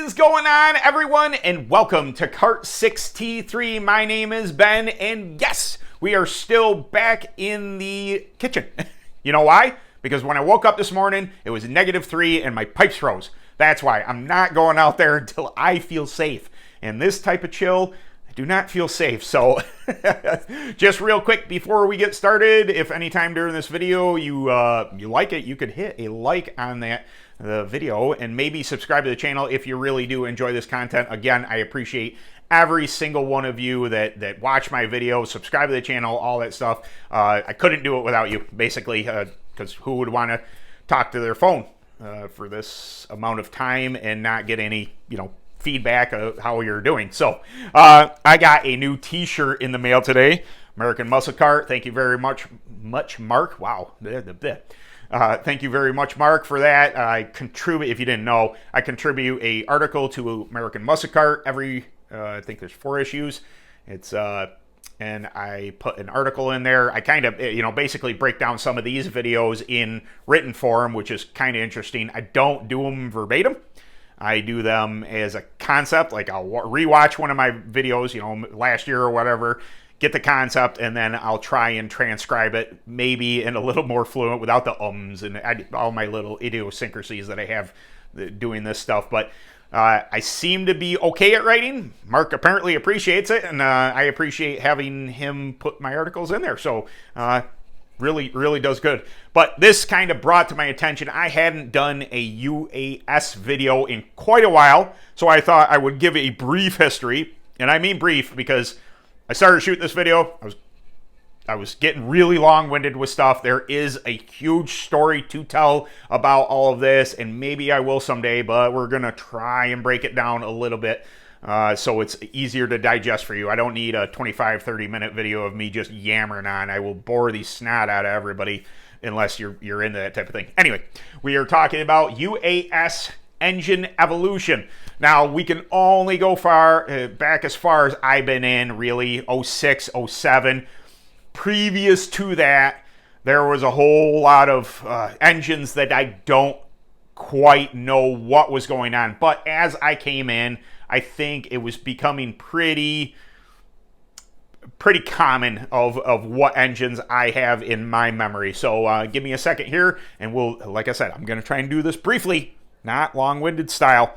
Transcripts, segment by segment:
is going on, everyone, and welcome to Kart 6T3. My name is Ben, and yes, we are still back in the kitchen. You know why? Because when I woke up this morning, it was -3 and my pipes froze. That's why I'm not going out there until I feel safe. And this type of chill, I do not feel safe. So just real quick before we get started, if anytime during this video you like it, you could hit a like on the video and maybe subscribe to the channel if you really do enjoy this content. Again, I appreciate every single one of you that watch my videos, subscribe to the channel, all that stuff. I couldn't do it without you, basically, because who would want to talk to their phone for this amount of time and not get any, feedback of how you're doing. So I got a new t-shirt in the mail today. American Muscle Cart. Thank you very much, Mark. Wow. Thank you very much, Mark, for that. I contribute, if you didn't know, I contribute a article to American Muscle Cart every, I think there's 4 issues. It's, and I put an article in there. I kind of, basically break down some of these videos in written form, which is kind of interesting. I don't do them verbatim. I do them as a concept. Like I'll rewatch one of my videos, last year or whatever, get the concept, and then I'll try and transcribe it maybe in a little more fluent without the ums and all my little idiosyncrasies that I have doing this stuff. But I seem to be okay at writing. Mark apparently appreciates it, and I appreciate having him put my articles in there. So really does good. But this kind of brought to my attention, I hadn't done a UAS video in quite a while, so I thought I would give a brief history. And I mean brief because I started shooting this video. I was getting really long-winded with stuff. There is a huge story to tell about all of this, and maybe I will someday, but we're going to try and break it down a little bit so it's easier to digest for you. I don't need a 25, 30-minute video of me just yammering on. I will bore the snot out of everybody unless you're into that type of thing. Anyway, we are talking about UAS engine evolution. Now, we can only go back as far as I've been in, really, 06, 07. Previous to that, there was a whole lot of engines that I don't quite know what was going on. But as I came in, I think it was becoming pretty common of what engines I have in my memory. So give me a second here, and like I said, I'm going to try and do this briefly, not long-winded style,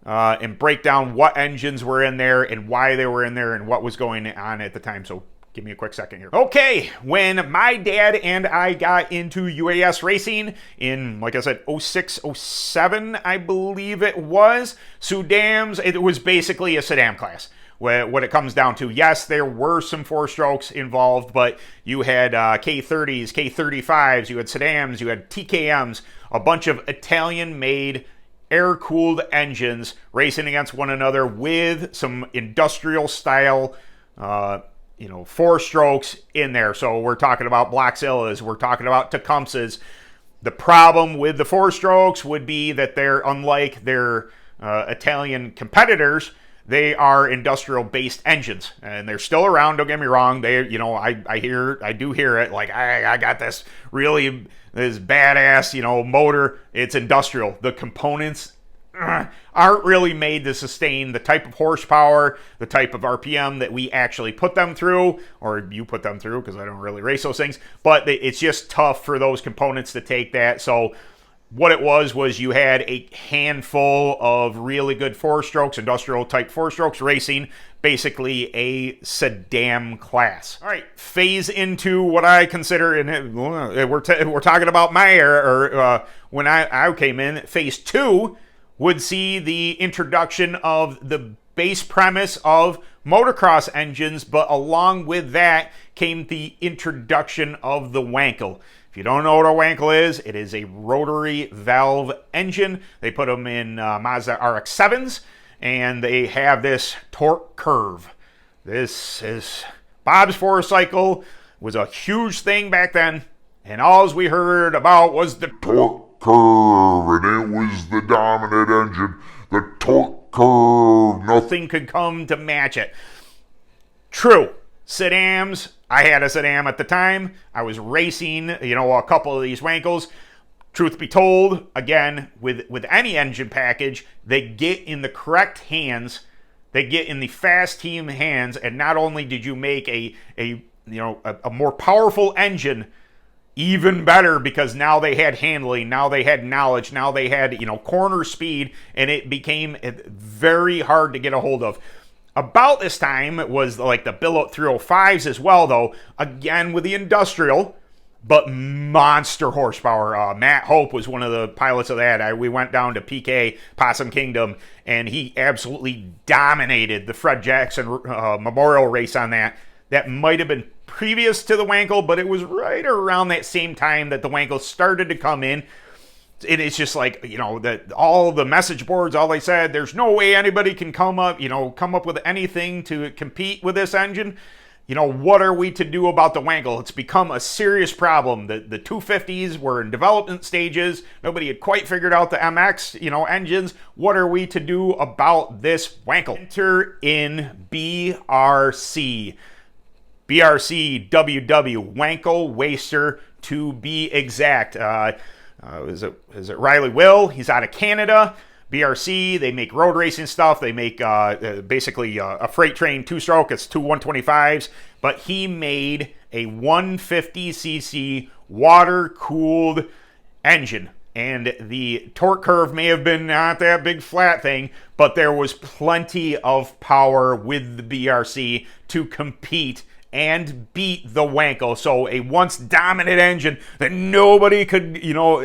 and break down what engines were in there and why they were in there and what was going on at the time. So give me a quick second here. Okay, when my dad and I got into UAS racing in, like I said, 06, 07, I believe it was, Sudams, it was basically a sedan class. What it comes down to, yes, there were some 4-strokes involved, but you had K30s, K35s, you had sedans, you had TKMs, a bunch of Italian-made air-cooled engines racing against one another with some industrial-style 4-strokes in there. So we're talking about Bloxillas, we're talking about Tecumsehs. The problem with the 4-strokes would be that they're, unlike their Italian competitors, they are industrial-based engines, and they're still around. Don't get me wrong. They, I do hear it. Like I got this badass, motor. It's industrial. The components aren't really made to sustain the type of horsepower, the type of RPM that we actually put them through, or you put them through, because I don't really race those things. But it's just tough for those components to take that. So what it was you had a handful of really good 4-strokes, industrial type 4-strokes racing, basically a sedan class. All right, phase into what I consider, and we're talking about my era, or when I came in, phase 2 would see the introduction of the base premise of motocross engines, but along with that came the introduction of the Wankel. If you don't know what a Wankel is, it is a rotary valve engine. They put them in Mazda RX-7s, and they have this torque curve. This is Bob's 4-cycle, was a huge thing back then, and all we heard about was the torque curve, and it was the dominant engine. The torque curve, nothing could come to match it. True. Sedans, I had a sedan at the time. I was racing, a couple of these Wankels. Truth be told, again, with any engine package, they get in the correct hands, they get in the fast team hands, and not only did you make a more powerful engine, even better, because now they had handling, now they had knowledge, now they had, corner speed, and it became very hard to get a hold of. About this time, it was like the Billet 305s as well, though, again with the industrial, but monster horsepower. Matt Hope was one of the pilots of that. We went down to PK, Possum Kingdom, and he absolutely dominated the Fred Jackson Memorial race on that. That might have been previous to the Wankel, but it was right around that same time that the Wankel started to come in. It's just like, that all the message boards, all they said, there's no way anybody can come up with anything to compete with this engine. What are we to do about the Wankel? It's become a serious problem. The 250s were in development stages. Nobody had quite figured out the MX, engines. What are we to do about this Wankel? Enter in BRC. BRC WW, Wankel Waster to be exact. Is it Riley Will? He's out of Canada. BRC, they make road racing stuff. They make basically a freight train two-stroke. It's two 125s. But he made a 150cc water-cooled engine. And the torque curve may have been not that big flat thing, but there was plenty of power with the BRC to compete and beat the Wankel. So a once dominant engine that nobody could,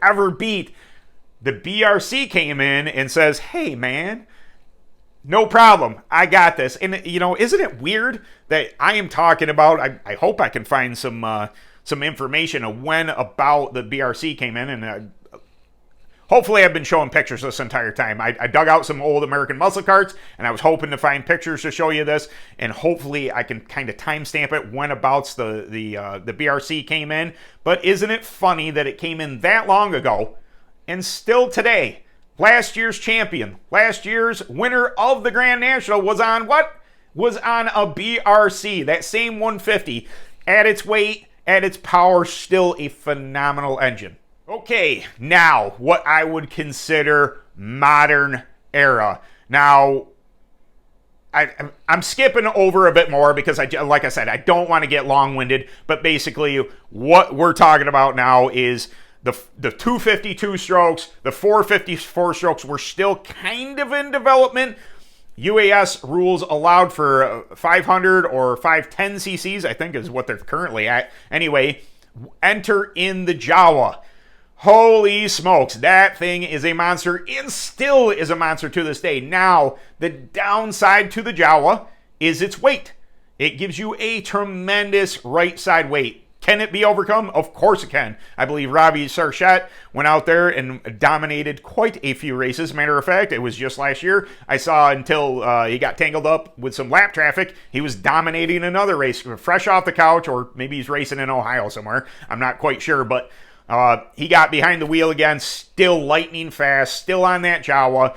ever beat. The BRC came in and says, hey, man, no problem. I got this. And, isn't it weird that I am talking about, I hope I can find some information of when about the BRC came in. And hopefully I've been showing pictures this entire time. I dug out some old American muscle carts, and I was hoping to find pictures to show you this. And hopefully I can kind of timestamp it when abouts the BRC came in. But isn't it funny that it came in that long ago? And still today, last year's champion, last year's winner of the Grand National was on what? Was on a BRC, that same 150. At its weight, at its power, still a phenomenal engine. Okay, now what I would consider modern era. Now, I'm skipping over a bit more because, like I said, I don't want to get long-winded, but basically what we're talking about now is the 250 two-strokes, the 450 four-strokes were still kind of in development. UAS rules allowed for 500 or 510 cc's, I think is what they're currently at. Anyway, enter in the Jawa. Holy smokes, that thing is a monster and still is a monster to this day. Now, the downside to the Jawa is its weight. It gives you a tremendous right side weight. Can it be overcome? Of course it can. I believe Robbie Sarchette went out there and dominated quite a few races. Matter of fact, it was just last year. I saw until he got tangled up with some lap traffic, he was dominating another race, fresh off the couch, or maybe he's racing in Ohio somewhere. I'm not quite sure, but he got behind the wheel again, still lightning fast, still on that Jawa.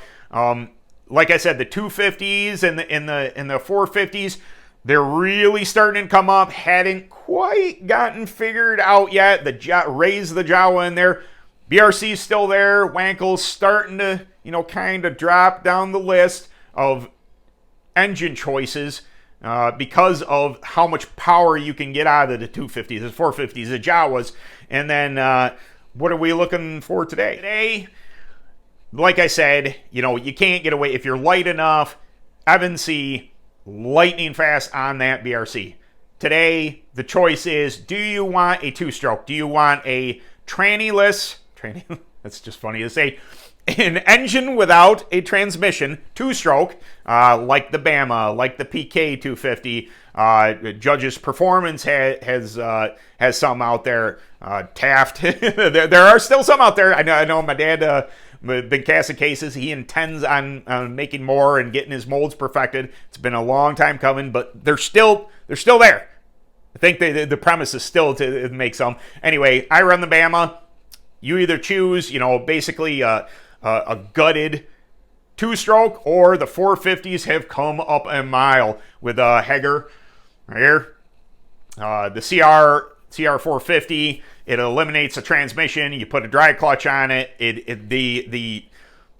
Like I said, the 250s and the 450s, they're really starting to come up. Hadn't quite gotten figured out yet. Raise the Jawa in there. BRC's still there. Wankel's starting to, kind of drop down the list of engine choices because of how much power you can get out of the 250s, the 450s, the Jawas. And then what are we looking for today? Today, like I said, you can't get away. If you're light enough, Evan C., lightning fast on that BRC. Today, the choice is, do you want a two-stroke? Do you want a tranny-less, that's just funny to say, an engine without a transmission, two-stroke, like the Bama, like the PK 250, Judge's Performance has some out there, Taft, there are still some out there. I know my dad, big cast of cases. He intends on making more and getting his molds perfected. It's been a long time coming, but they're still there. I think the premise is still to make some. Anyway, I run the Bama. You either choose, basically a gutted two-stroke, or the 450s have come up a mile with Heger right here. The CR 450 It eliminates the transmission. You put a dry clutch on it.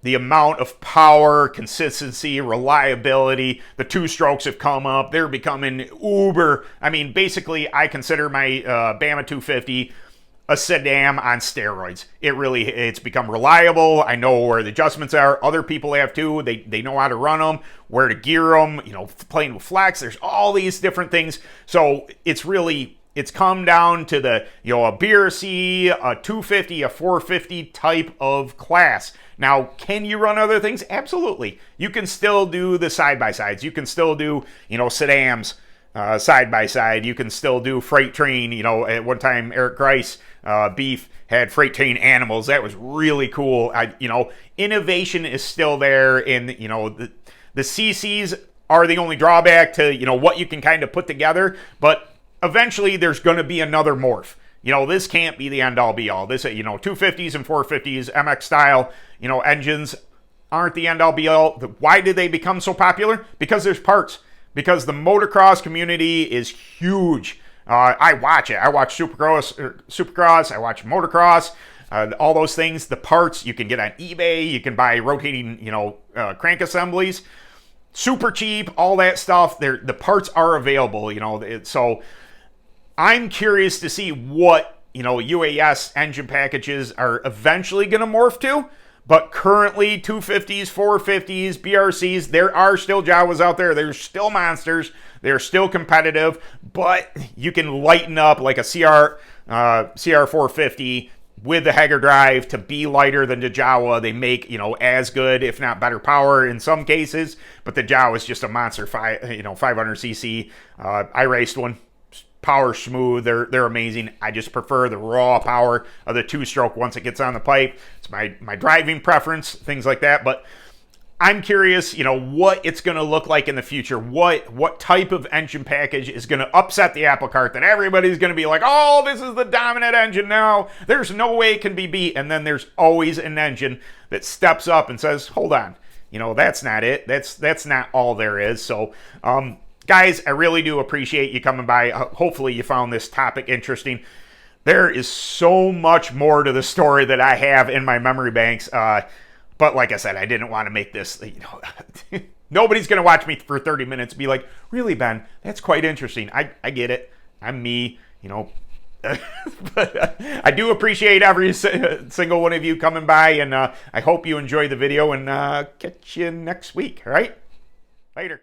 The amount of power, consistency, reliability, the two-strokes have come up. They're becoming uber. I mean, basically, I consider my Bama 250 a sedan on steroids. It's become reliable. I know where the adjustments are. Other people have too. They know how to run them, where to gear them, playing with flex. There's all these different things. So it's come down to the, a BRC, a 250, a 450 type of class. Now, can you run other things? Absolutely. You can still do the side-by-sides. You can still do, sedans side-by-side. You can still do freight train. At one time, Eric Grice, Beef, had freight train animals. That was really cool. Innovation is still there, and, the CCs are the only drawback to, what you can kind of put together, but eventually there's going to be another morph. This can't be the end-all be-all. This, 250s and 450s, MX style, engines aren't the end-all be-all. Why did they become so popular? Because there's parts. Because the motocross community is huge. I watch it. I watch Supercross. I watch motocross. All those things. The parts you can get on eBay. You can buy rotating, crank assemblies. Super cheap. All that stuff. The parts are available. So I'm curious to see what, UAS engine packages are eventually going to morph to. But currently, 250s, 450s, BRCs, there are still Jawas out there. There's still monsters. They're still competitive. But you can lighten up like a CR 450 with the Hager drive to be lighter than the Jawa. They make, as good, if not better power in some cases. But the Jawa is just a monster, 500cc. I raced one. Power smooth, they're amazing. I just prefer the raw power of the two-stroke once it gets on the pipe. It's my driving preference, things like that. But I'm curious, what it's going to look like in the future. What type of engine package is going to upset the apple cart that everybody's going to be like, oh, this is the dominant engine now. There's no way it can be beat. And then there's always an engine that steps up and says, hold on, that's not it. That's not all there is. So, guys, I really do appreciate you coming by. Hopefully you found this topic interesting. There is so much more to the story that I have in my memory banks. But like I said, I didn't want to make this, nobody's going to watch me for 30 minutes and be like, really, Ben, that's quite interesting. I get it. I'm me, But I do appreciate every single one of you coming by, and I hope you enjoy the video, and catch you next week, all right? Later.